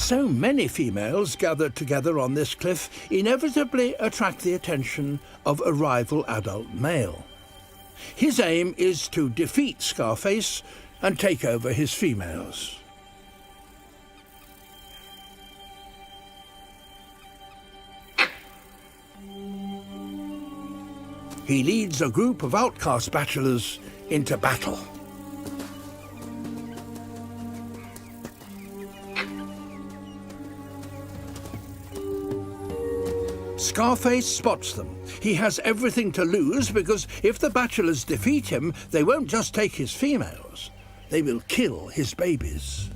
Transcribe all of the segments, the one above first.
So many females gathered together on this cliff inevitably attract the attention of a rival adult male. His aim is to defeat Scarface and take over his females. He leads a group of outcast bachelors into battle. Scarface spots them. He has everything to lose because if the bachelors defeat him, they won't just take his females, they will kill his babies.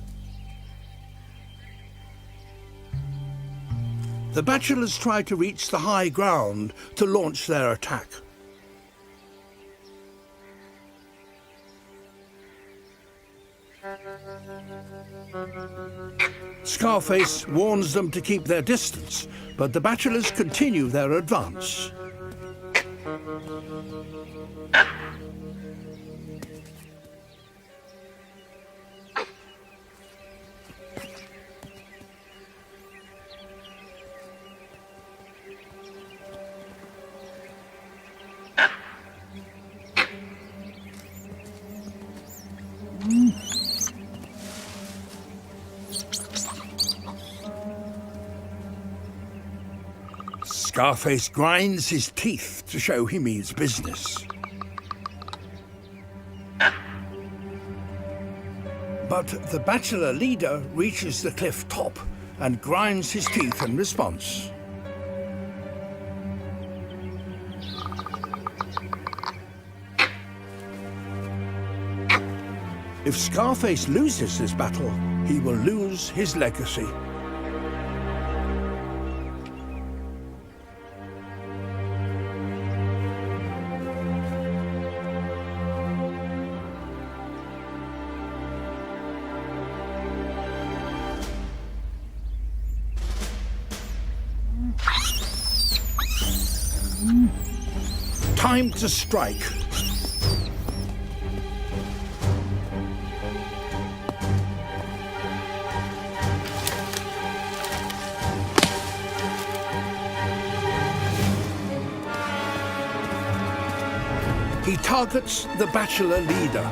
The bachelors try to reach the high ground to launch their attack. Scarface warns them to keep their distance, but the bachelors continue their advance. Scarface grinds his teeth to show he means business. But the bachelor leader reaches the cliff top and grinds his teeth in response. If Scarface loses this battle, he will lose his legacy. Time to strike. He targets the bachelor leader.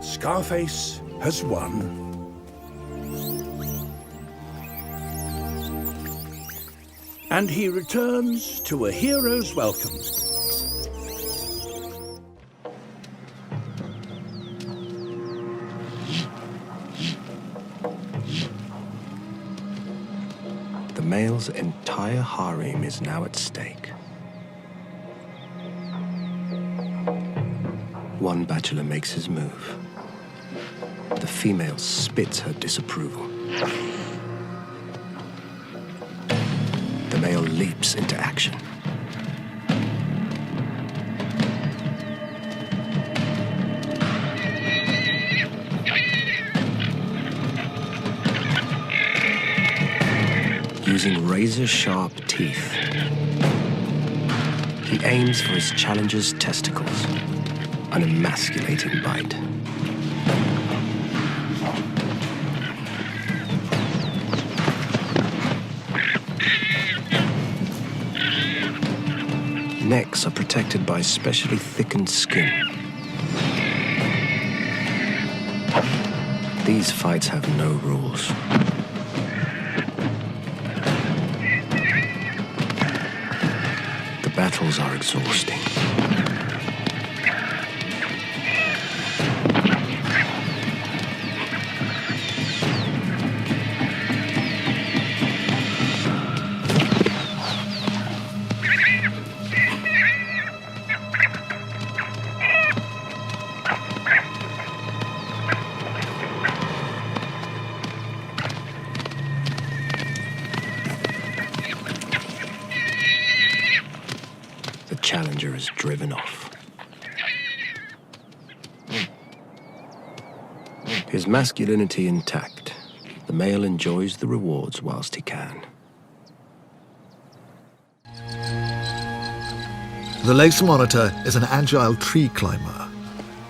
Scarface has won. And he returns to a hero's welcome. The male's entire harem is now at stake. One bachelor makes his move. The female spits her disapproval. The male leaps into action. Using razor-sharp teeth, he aims for his challenger's testicles, an emasculating bite. Necks are protected by specially thickened skin. These fights have no rules. The battles are exhausting. challenger has driven off. His masculinity intact, the male enjoys the rewards whilst he can. The lace monitor is an agile tree climber.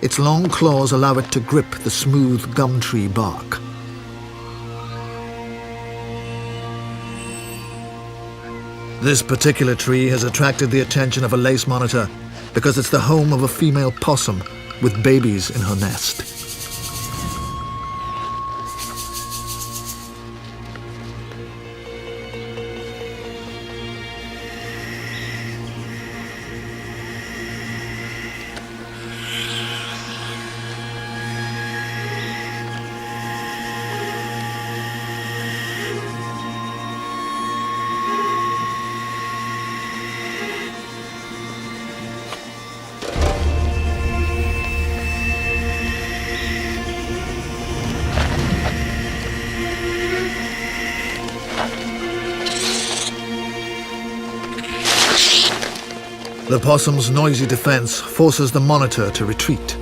Its long claws allow it to grip the smooth gum tree bark. This particular tree has attracted the attention of a lace monitor because it's the home of a female possum with babies in her nest. The possum's noisy defense forces the monitor to retreat.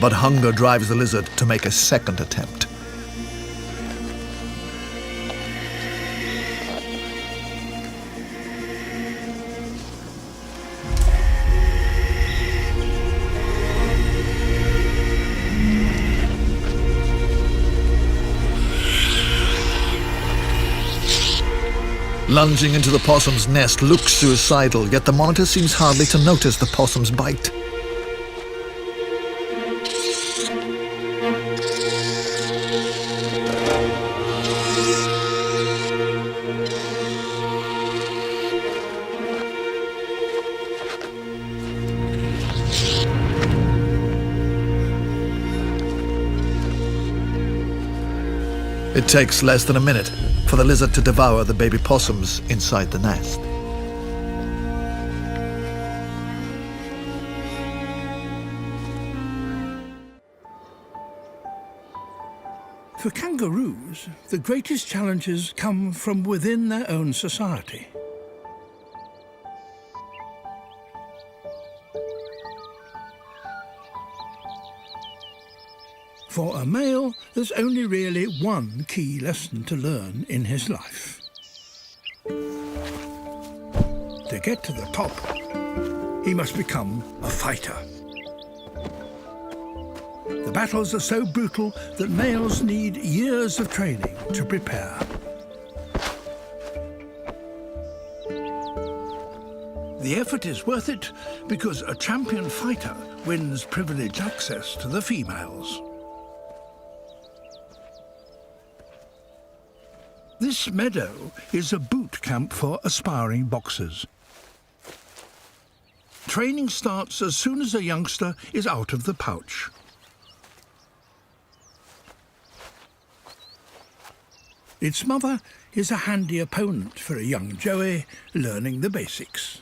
But hunger drives the lizard to make a second attempt. Lunging into the possum's nest looks suicidal, yet the monitor seems hardly to notice the possum's bite. It takes less than a minute for the lizard to devour the baby possums inside the nest. For kangaroos, the greatest challenges come from within their own society. For a male, there's only really one key lesson to learn in his life. To get to the top, he must become a fighter. The battles are so brutal that males need years of training to prepare. The effort is worth it because a champion fighter wins privileged access to the females. This meadow is a boot camp for aspiring boxers. Training starts as soon as a youngster is out of the pouch. Its mother is a handy opponent for a young joey learning the basics.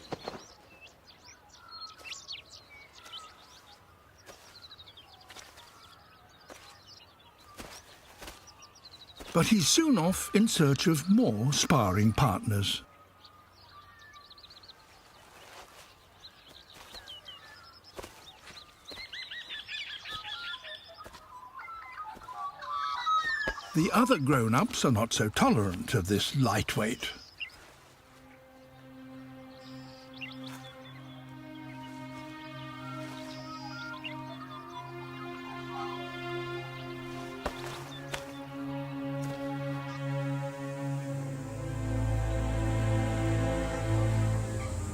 But he's soon off in search of more sparring partners. The other grown-ups are not so tolerant of this lightweight.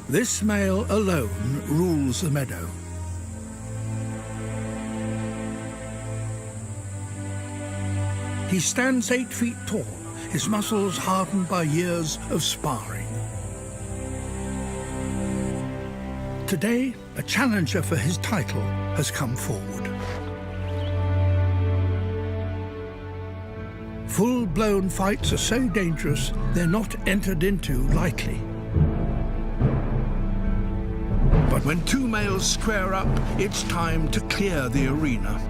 This male alone rules the meadow. He stands 8 feet tall, his muscles hardened by years of sparring. Today, a challenger for his title has come forward. Full-blown fights are so dangerous, they're not entered into lightly. When two males square up, it's time to clear the arena.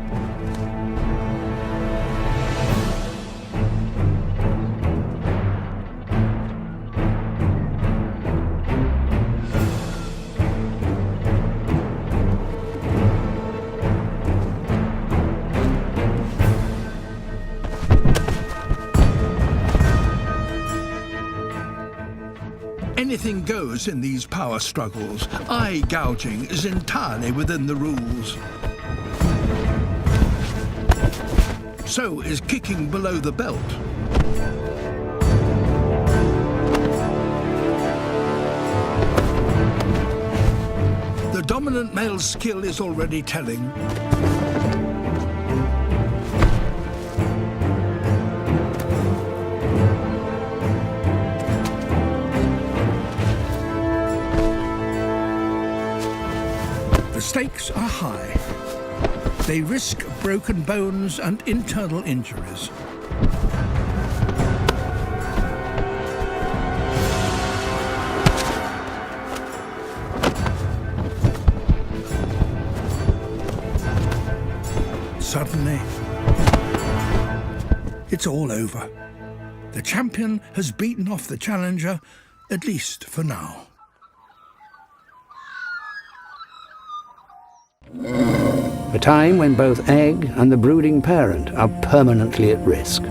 Anything goes in these power struggles. Eye gouging is entirely within the rules. So is kicking below the belt. The dominant male's skill is already telling. The stakes are high. They risk broken bones and internal injuries. Suddenly, it's all over. The champion has beaten off the challenger, at least for now. A time when both egg and the brooding parent are permanently at risk.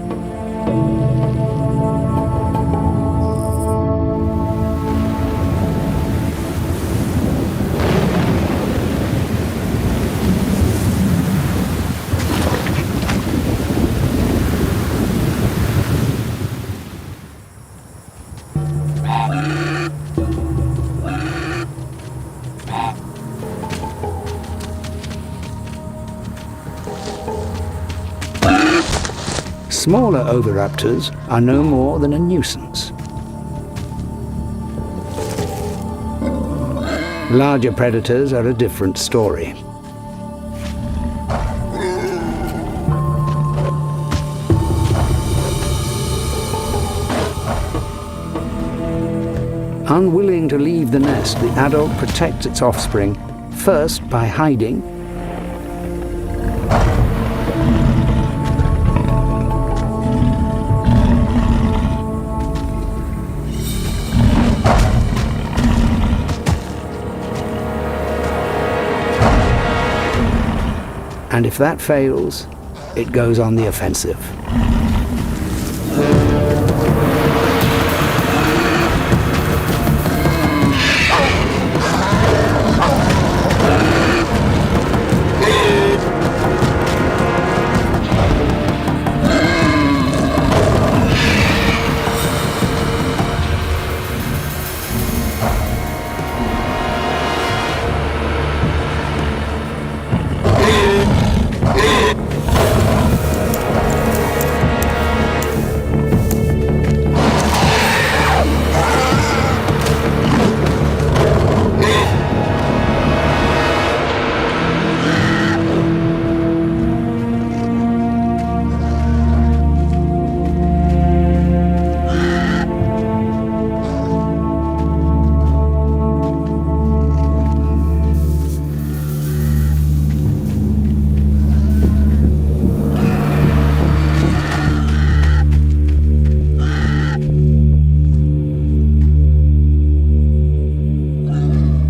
Smaller oviraptors are no more than a nuisance. Larger predators are a different story. Unwilling to leave the nest, the adult protects its offspring, first by hiding, and if that fails, it goes on the offensive.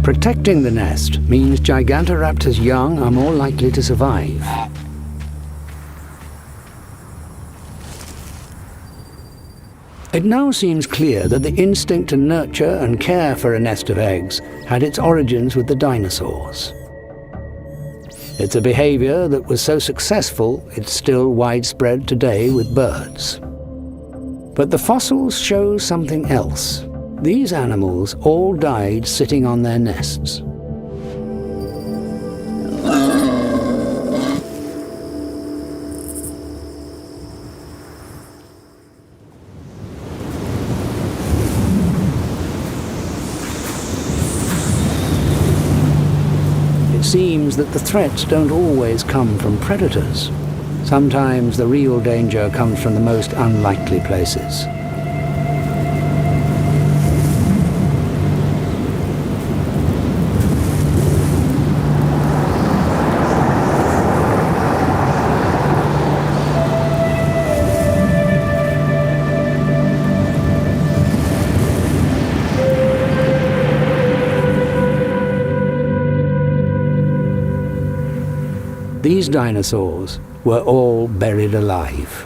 Protecting the nest means Gigantoraptor's young are more likely to survive. It now seems clear that the instinct to nurture and care for a nest of eggs had its origins with the dinosaurs. It's a behavior that was so successful it's still widespread today with birds. But the fossils show something else. These animals all died sitting on their nests. It seems that the threats don't always come from predators. Sometimes the real danger comes from the most unlikely places. these dinosaurs were all buried alive.